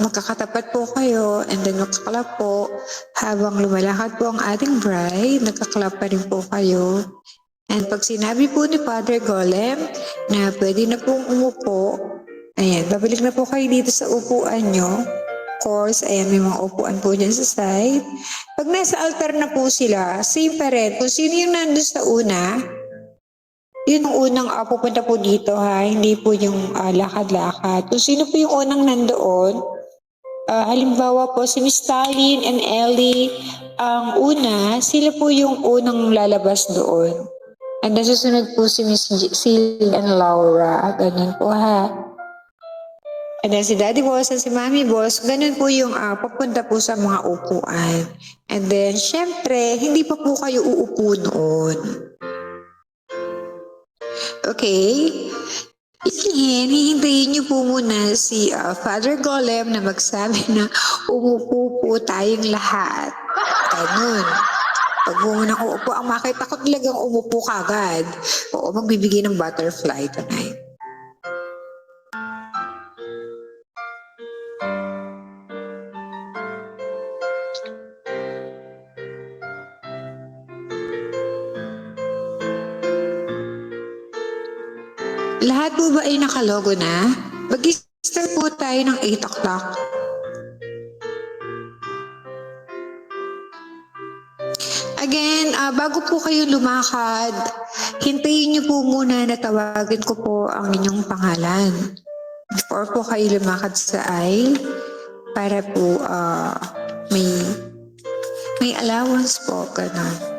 magkakatapat po kayo and then magkaklap po. Habang lumalakad po ang ating bride, nagkaklap pa rin po kayo. And pag sinabi po ni Father Golem na pwede na pong umupo, ayan, babalik na po kayo dito sa upuan nyo. Of course, ayan, may mga upuan po dyan sa side. Pag nasa altar na po sila, same pa rin. Kung sino yung nandun sa una, yun ang unang pupunta po dito ha, hindi po yung lakad-lakad. Kung sino po yung unang nandoon, halimbawa po si Miss Stalin and Ellie, ang una, sila po yung unang lalabas doon. And then susunod po si Miss Celine and Laura. Ganun po ha. And then si Daddy Boss and si Mommy Boss, ganun po yung papunta po sa mga upuan. And then, syempre, hindi pa po kayo uupo noon. Okay? Isin, hihintayin niyo po muna si Father Golem na magsabi na umupo po tayong lahat. Ganun. Pag muna uupo, ang makita ko talagang umupo kagad. Oo, magbibigay ng butterfly tonight. Lahat po ba ay nakalogo na? Mag-start po tayo ng 8 o'clock. Again, bago po kayo lumakad, hintayin niyo po muna na tawagin ko po ang inyong pangalan. Before po kayo lumakad sa aisle, para po may allowance po, gano'n.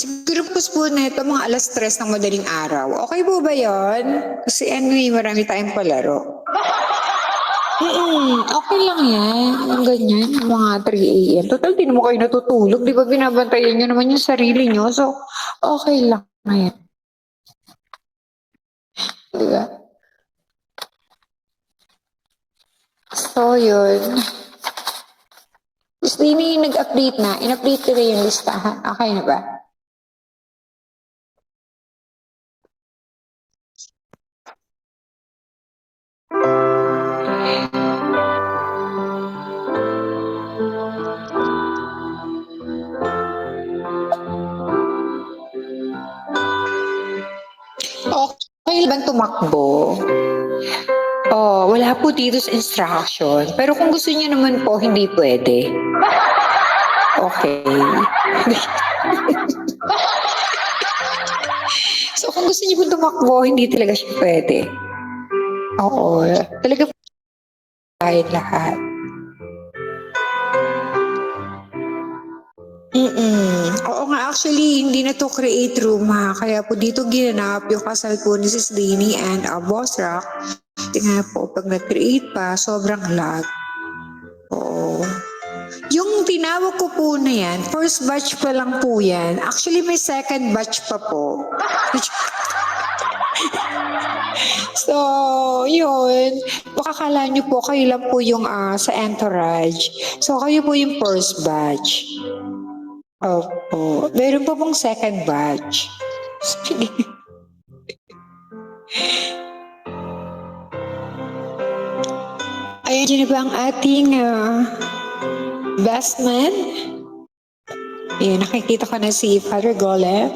Siguro po na ito mga alas 3 ng madaling araw. Okay po ba yon? Kasi anyway, marami tayong palaro. Okay lang yan. Yung ganyan, mga 3 a.m. Total, di naman kayo natutulog. Di ba binabantayan nyo naman yung sarili nyo? So, okay lang yan. Di ba? So, yun. Miss Dini, nag-update na. In-update ko na yung listahan. Okay na ba? Okay bang tumakbo? Wala po dito sa instruction. Pero kung gusto niyo naman po, hindi pwede. Okay. So kung gusto niyo po tumakbo, hindi talaga siya pwede. Oo. Talaga po tayo lahat. Oo nga, actually, hindi na to create room ha. Kaya po dito ginanap yung kasal po ni Sis Dini and Boss Rock. Tingnan po, pag na-create pa, sobrang lag. Oo. Yung tinawag ko po na yan, first batch pa lang po yan. Actually, may second batch pa po. So, yun. Makakala nyo po, kayo lang po yung sa entourage. So, kayo po yung first batch. Opo. Meron pa pong second batch. Ayan, dyan na ba ang ating best man? Ayan, nakikita ko na si Father Golem.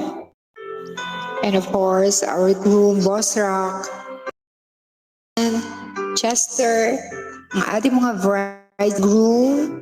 And of course, our groom, Boss Rock. And Chester, ang ating mga bridegroom.